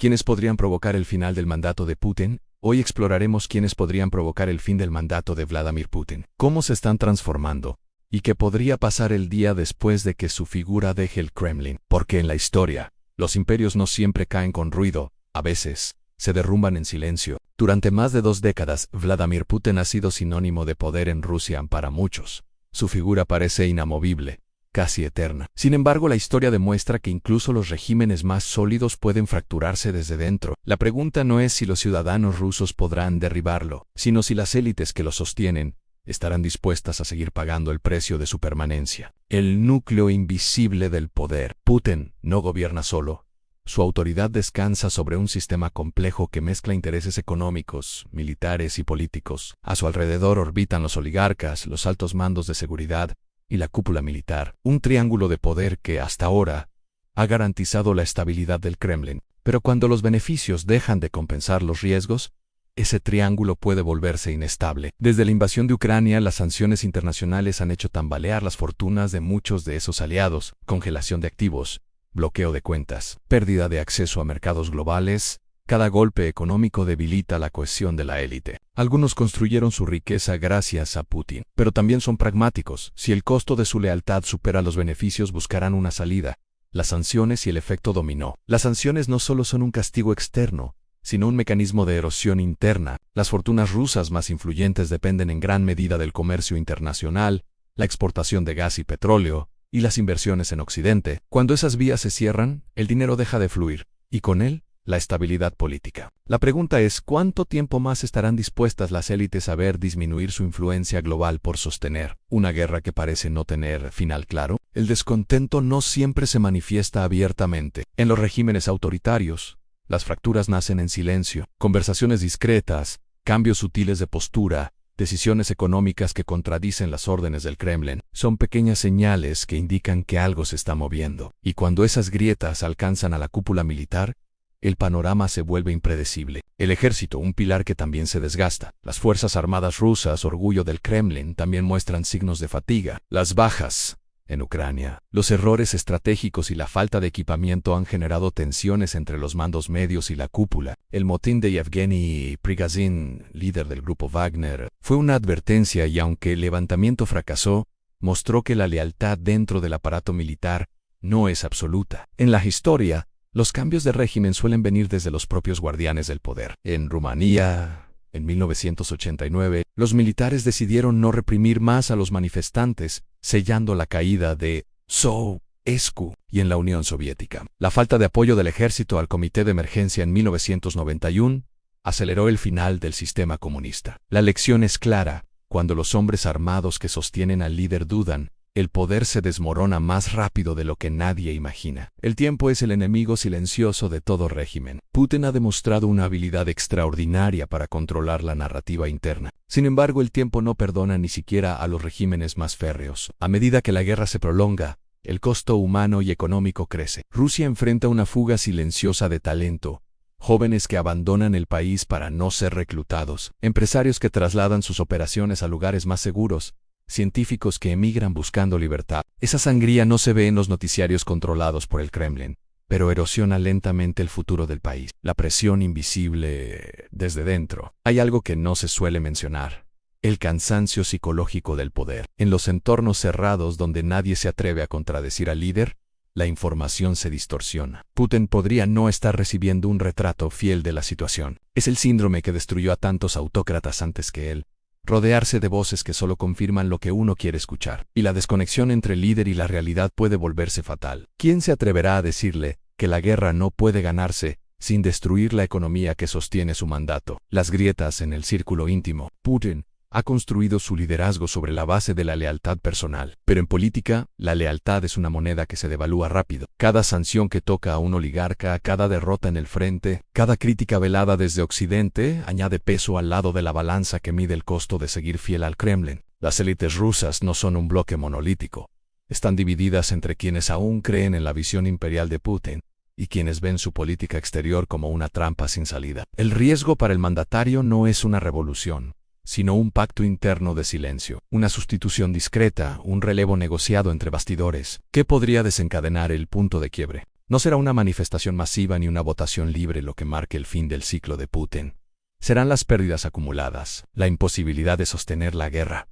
¿Quiénes podrían provocar el final del mandato de Putin? Hoy exploraremos quiénes podrían provocar el fin del mandato de Vladimir Putin, cómo se están transformando, y qué podría pasar el día después de que su figura deje el Kremlin. Porque en la historia, los imperios no siempre caen con ruido, a veces se derrumban en silencio. Durante más de 2 décadas, Vladimir Putin ha sido sinónimo de poder en Rusia para muchos. Su figura parece inamovible, casi eterna. Sin embargo, la historia demuestra que incluso los regímenes más sólidos pueden fracturarse desde dentro. La pregunta no es si los ciudadanos rusos podrán derribarlo, sino si las élites que lo sostienen estarán dispuestas a seguir pagando el precio de su permanencia. El núcleo invisible del poder. Putin no gobierna solo. Su autoridad descansa sobre un sistema complejo que mezcla intereses económicos, militares y políticos. A su alrededor orbitan los oligarcas, los altos mandos de seguridad y la cúpula militar, un triángulo de poder que, hasta ahora, ha garantizado la estabilidad del Kremlin. Pero cuando los beneficios dejan de compensar los riesgos, ese triángulo puede volverse inestable. Desde la invasión de Ucrania, las sanciones internacionales han hecho tambalear las fortunas de muchos de esos aliados, congelación de activos, bloqueo de cuentas, pérdida de acceso a mercados globales. Cada golpe económico debilita la cohesión de la élite. Algunos construyeron su riqueza gracias a Putin, pero también son pragmáticos. Si el costo de su lealtad supera los beneficios, buscarán una salida. Las sanciones y el efecto dominó. Las sanciones no solo son un castigo externo, sino un mecanismo de erosión interna. Las fortunas rusas más influyentes dependen en gran medida del comercio internacional, la exportación de gas y petróleo, y las inversiones en Occidente. Cuando esas vías se cierran, el dinero deja de fluir, y con él, la estabilidad política. La pregunta es, ¿cuánto tiempo más estarán dispuestas las élites a ver disminuir su influencia global por sostener una guerra que parece no tener final claro? El descontento no siempre se manifiesta abiertamente. En los regímenes autoritarios, las fracturas nacen en silencio, conversaciones discretas, cambios sutiles de postura, decisiones económicas que contradicen las órdenes del Kremlin. Son pequeñas señales que indican que algo se está moviendo. Y cuando esas grietas alcanzan a la cúpula militar, el panorama se vuelve impredecible. El ejército, un pilar que también se desgasta. Las fuerzas armadas rusas, orgullo del Kremlin, también muestran signos de fatiga. Las bajas en Ucrania, los errores estratégicos y la falta de equipamiento han generado tensiones entre los mandos medios y la cúpula. El motín de Yevgeny Prigozhin, líder del grupo Wagner, fue una advertencia y aunque el levantamiento fracasó, mostró que la lealtad dentro del aparato militar no es absoluta. En la historia, los cambios de régimen suelen venir desde los propios guardianes del poder. En Rumanía, en 1989, los militares decidieron no reprimir más a los manifestantes, sellando la caída de Ceausescu. Y en la Unión Soviética, la falta de apoyo del ejército al Comité de Emergencia en 1991 aceleró el final del sistema comunista. La lección es clara: cuando los hombres armados que sostienen al líder dudan, el poder se desmorona más rápido de lo que nadie imagina. El tiempo es el enemigo silencioso de todo régimen. Putin ha demostrado una habilidad extraordinaria para controlar la narrativa interna. Sin embargo, el tiempo no perdona ni siquiera a los regímenes más férreos. A medida que la guerra se prolonga, el costo humano y económico crece. Rusia enfrenta una fuga silenciosa de talento, jóvenes que abandonan el país para no ser reclutados, empresarios que trasladan sus operaciones a lugares más seguros, científicos que emigran buscando libertad. Esa sangría no se ve en los noticiarios controlados por el Kremlin, pero erosiona lentamente el futuro del país. La presión invisible desde dentro. Hay algo que no se suele mencionar: el cansancio psicológico del poder. En los entornos cerrados donde nadie se atreve a contradecir al líder, la información se distorsiona. Putin podría no estar recibiendo un retrato fiel de la situación. Es el síndrome que destruyó a tantos autócratas antes que él. Rodearse de voces que solo confirman lo que uno quiere escuchar. Y la desconexión entre el líder y la realidad puede volverse fatal. ¿Quién se atreverá a decirle que la guerra no puede ganarse sin destruir la economía que sostiene su mandato? Las grietas en el círculo íntimo. Putin ha construido su liderazgo sobre la base de la lealtad personal. Pero en política, la lealtad es una moneda que se devalúa rápido. Cada sanción que toca a un oligarca, cada derrota en el frente, cada crítica velada desde Occidente, añade peso al lado de la balanza que mide el costo de seguir fiel al Kremlin. Las élites rusas no son un bloque monolítico. Están divididas entre quienes aún creen en la visión imperial de Putin y quienes ven su política exterior como una trampa sin salida. El riesgo para el mandatario no es una revolución, sino un pacto interno de silencio, una sustitución discreta, un relevo negociado entre bastidores. ¿Qué podría desencadenar el punto de quiebre? No será una manifestación masiva ni una votación libre lo que marque el fin del ciclo de Putin. Serán las pérdidas acumuladas, la imposibilidad de sostener la guerra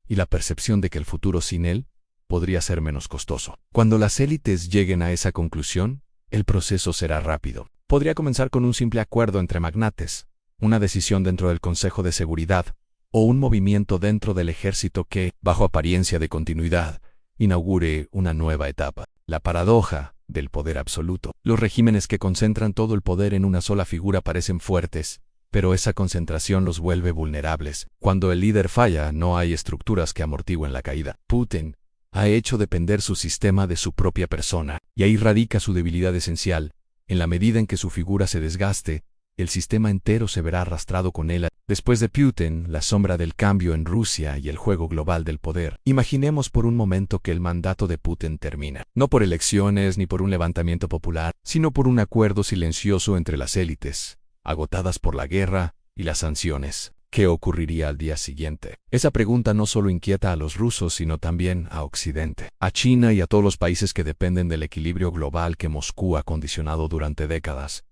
y la percepción de que el futuro sin él podría ser menos costoso. Cuando las élites lleguen a esa conclusión, el proceso será rápido. Podría comenzar con un simple acuerdo entre magnates, una decisión dentro del Consejo de Seguridad, o un movimiento dentro del ejército que, bajo apariencia de continuidad, inaugure una nueva etapa. La paradoja del poder absoluto. Los regímenes que concentran todo el poder en una sola figura parecen fuertes, pero esa concentración los vuelve vulnerables. Cuando el líder falla, no hay estructuras que amortigüen la caída. Putin ha hecho depender su sistema de su propia persona, y ahí radica su debilidad esencial. En la medida en que su figura se desgaste, el sistema entero se verá arrastrado con él. Después de Putin, la sombra del cambio en Rusia y el juego global del poder. Imaginemos por un momento que el mandato de Putin termina, no por elecciones ni por un levantamiento popular, sino por un acuerdo silencioso entre las élites, agotadas por la guerra y las sanciones. ¿Qué ocurriría al día siguiente? Esa pregunta no solo inquieta a los rusos, sino también a Occidente, a China y a todos los países que dependen del equilibrio global que Moscú ha condicionado durante décadas.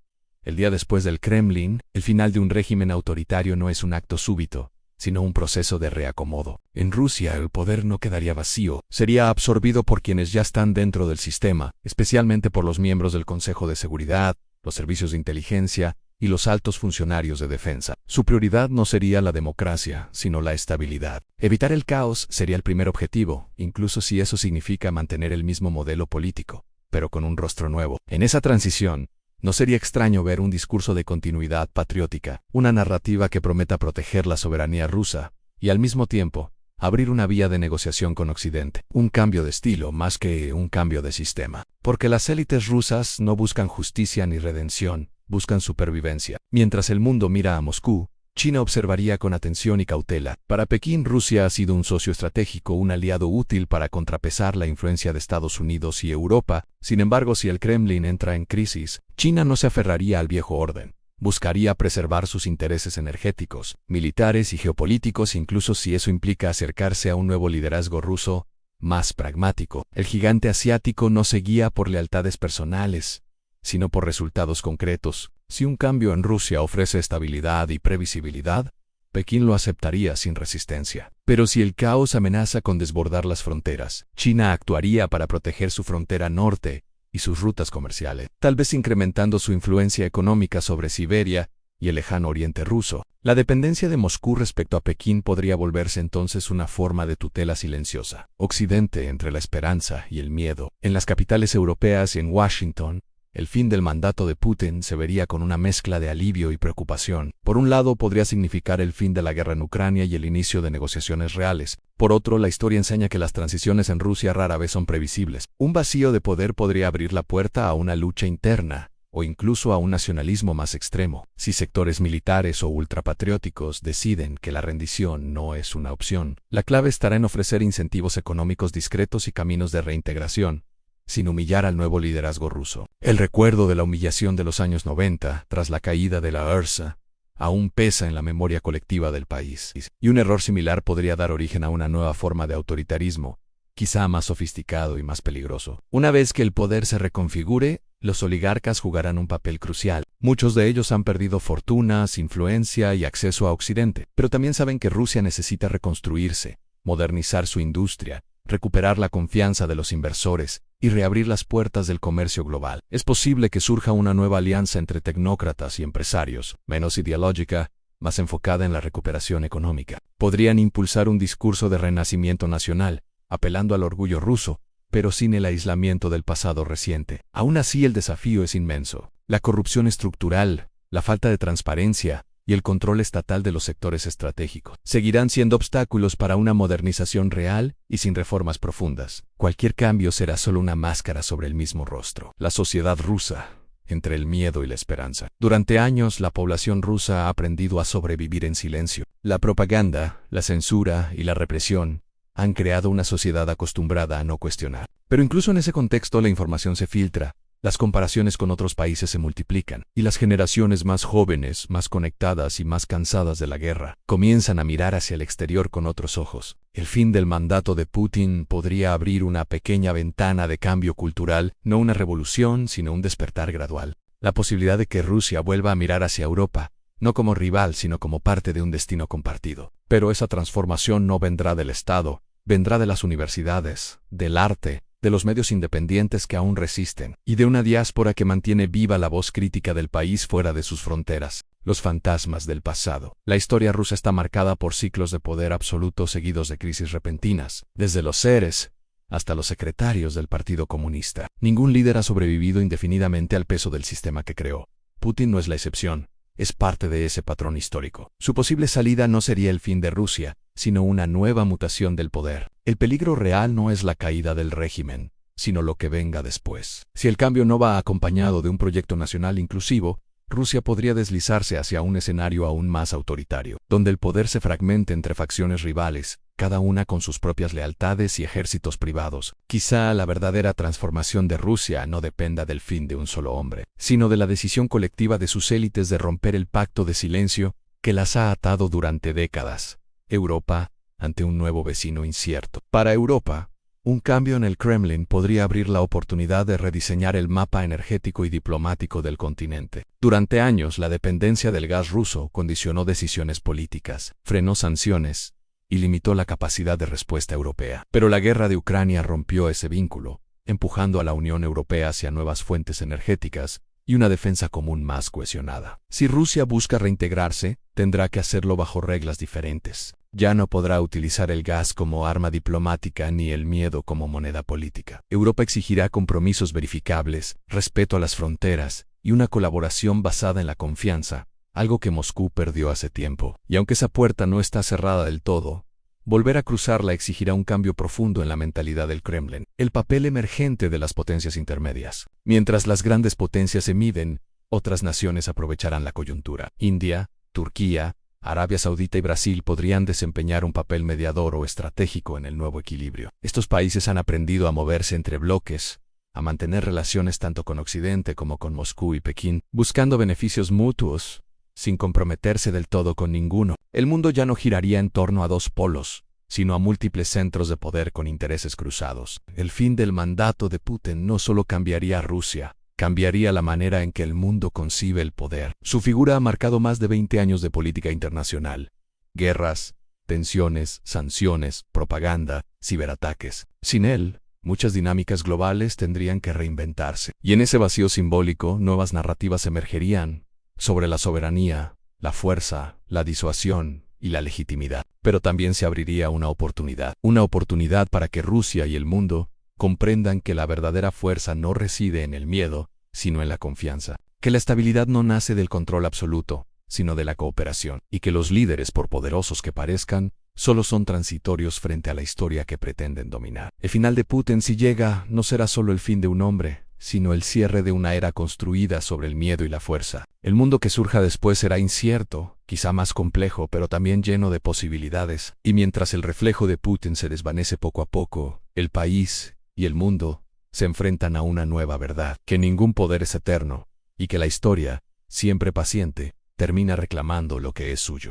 El día después del Kremlin, el final de un régimen autoritario no es un acto súbito, sino un proceso de reacomodo. En Rusia el poder no quedaría vacío, sería absorbido por quienes ya están dentro del sistema, especialmente por los miembros del Consejo de Seguridad, los servicios de inteligencia y los altos funcionarios de defensa. Su prioridad no sería la democracia, sino la estabilidad. Evitar el caos sería el primer objetivo, incluso si eso significa mantener el mismo modelo político, pero con un rostro nuevo. En esa transición, no sería extraño ver un discurso de continuidad patriótica, una narrativa que prometa proteger la soberanía rusa y, al mismo tiempo, abrir una vía de negociación con Occidente. Un cambio de estilo más que un cambio de sistema. Porque las élites rusas no buscan justicia ni redención, buscan supervivencia. Mientras el mundo mira a Moscú, China observaría con atención y cautela. Para Pekín, Rusia ha sido un socio estratégico, un aliado útil para contrapesar la influencia de Estados Unidos y Europa. Sin embargo, si el Kremlin entra en crisis, China no se aferraría al viejo orden. Buscaría preservar sus intereses energéticos, militares y geopolíticos, incluso si eso implica acercarse a un nuevo liderazgo ruso, más pragmático. El gigante asiático no se guía por lealtades personales, sino por resultados concretos. Si un cambio en Rusia ofrece estabilidad y previsibilidad, Pekín lo aceptaría sin resistencia. Pero si el caos amenaza con desbordar las fronteras, China actuaría para proteger su frontera norte y sus rutas comerciales, tal vez incrementando su influencia económica sobre Siberia y el lejano oriente ruso. La dependencia de Moscú respecto a Pekín podría volverse entonces una forma de tutela silenciosa. Occidente entre la esperanza y el miedo. En las capitales europeas y en Washington, el fin del mandato de Putin se vería con una mezcla de alivio y preocupación. Por un lado, podría significar el fin de la guerra en Ucrania y el inicio de negociaciones reales. Por otro, la historia enseña que las transiciones en Rusia rara vez son previsibles. Un vacío de poder podría abrir la puerta a una lucha interna, o incluso a un nacionalismo más extremo, si sectores militares o ultrapatrióticos deciden que la rendición no es una opción. La clave estará en ofrecer incentivos económicos discretos y caminos de reintegración, sin humillar al nuevo liderazgo ruso. El recuerdo de la humillación de los años 90, tras la caída de la URSS, aún pesa en la memoria colectiva del país. Y un error similar podría dar origen a una nueva forma de autoritarismo, quizá más sofisticado y más peligroso. Una vez que el poder se reconfigure, los oligarcas jugarán un papel crucial. Muchos de ellos han perdido fortunas, influencia y acceso a Occidente, pero también saben que Rusia necesita reconstruirse, modernizar su industria, recuperar la confianza de los inversores y reabrir las puertas del comercio global. Es posible que surja una nueva alianza entre tecnócratas y empresarios, menos ideológica, más enfocada en la recuperación económica. Podrían impulsar un discurso de renacimiento nacional, apelando al orgullo ruso, pero sin el aislamiento del pasado reciente. Aún así, el desafío es inmenso. La corrupción estructural, la falta de transparencia y el control estatal de los sectores estratégicos seguirán siendo obstáculos para una modernización real y sin reformas profundas. Cualquier cambio será solo una máscara sobre el mismo rostro. La sociedad rusa, entre el miedo y la esperanza. Durante años, la población rusa ha aprendido a sobrevivir en silencio. La propaganda, la censura y la represión han creado una sociedad acostumbrada a no cuestionar. Pero incluso en ese contexto la información se filtra, Las comparaciones con otros países se multiplican, y las generaciones más jóvenes, más conectadas y más cansadas de la guerra, comienzan a mirar hacia el exterior con otros ojos. El fin del mandato de Putin podría abrir una pequeña ventana de cambio cultural, no una revolución, sino un despertar gradual. La posibilidad de que Rusia vuelva a mirar hacia Europa, no como rival, sino como parte de un destino compartido. Pero esa transformación no vendrá del Estado, vendrá de las universidades, del arte, de los medios independientes que aún resisten, y de una diáspora que mantiene viva la voz crítica del país fuera de sus fronteras. Los fantasmas del pasado. La historia rusa está marcada por ciclos de poder absoluto seguidos de crisis repentinas, desde los zares hasta los secretarios del Partido Comunista. Ningún líder ha sobrevivido indefinidamente al peso del sistema que creó. Putin no es la excepción, es parte de ese patrón histórico. Su posible salida no sería el fin de Rusia, sino una nueva mutación del poder. El peligro real no es la caída del régimen, sino lo que venga después. Si el cambio no va acompañado de un proyecto nacional inclusivo, Rusia podría deslizarse hacia un escenario aún más autoritario, donde el poder se fragmente entre facciones rivales, cada una con sus propias lealtades y ejércitos privados. Quizá la verdadera transformación de Rusia no dependa del fin de un solo hombre, sino de la decisión colectiva de sus élites de romper el pacto de silencio que las ha atado durante décadas. Europa, ante un nuevo vecino incierto. Para Europa, un cambio en el Kremlin podría abrir la oportunidad de rediseñar el mapa energético y diplomático del continente. Durante años, la dependencia del gas ruso condicionó decisiones políticas, frenó sanciones y limitó la capacidad de respuesta europea. Pero la guerra de Ucrania rompió ese vínculo, empujando a la Unión Europea hacia nuevas fuentes energéticas y una defensa común más cohesionada. Si Rusia busca reintegrarse, tendrá que hacerlo bajo reglas diferentes. Ya no podrá utilizar el gas como arma diplomática ni el miedo como moneda política. Europa exigirá compromisos verificables, respeto a las fronteras y una colaboración basada en la confianza, algo que Moscú perdió hace tiempo. Y aunque esa puerta no está cerrada del todo, volver a cruzarla exigirá un cambio profundo en la mentalidad del Kremlin. El papel emergente de las potencias intermedias. Mientras las grandes potencias se miden, otras naciones aprovecharán la coyuntura. India, Turquía, Arabia Saudita y Brasil podrían desempeñar un papel mediador o estratégico en el nuevo equilibrio. Estos países han aprendido a moverse entre bloques, a mantener relaciones tanto con Occidente como con Moscú y Pekín, buscando beneficios mutuos, sin comprometerse del todo con ninguno. El mundo ya no giraría en torno a dos polos, sino a múltiples centros de poder con intereses cruzados. El fin del mandato de Putin no solo cambiaría a Rusia, cambiaría la manera en que el mundo concibe el poder. Su figura ha marcado más de 20 años de política internacional. Guerras, tensiones, sanciones, propaganda, ciberataques. Sin él, muchas dinámicas globales tendrían que reinventarse. Y en ese vacío simbólico, nuevas narrativas emergerían sobre la soberanía, la fuerza, la disuasión y la legitimidad. Pero también se abriría una oportunidad para que Rusia y el mundo comprendan que la verdadera fuerza no reside en el miedo, sino en la confianza, que la estabilidad no nace del control absoluto, sino de la cooperación, y que los líderes, por poderosos que parezcan, solo son transitorios frente a la historia que pretenden dominar. El final de Putin, si llega, no será solo el fin de un hombre, sino el cierre de una era construida sobre el miedo y la fuerza. El mundo que surja después será incierto, quizá más complejo, pero también lleno de posibilidades. Y mientras el reflejo de Putin se desvanece poco a poco, el país y el mundo se enfrentan a una nueva verdad, que ningún poder es eterno, y que la historia, siempre paciente, termina reclamando lo que es suyo.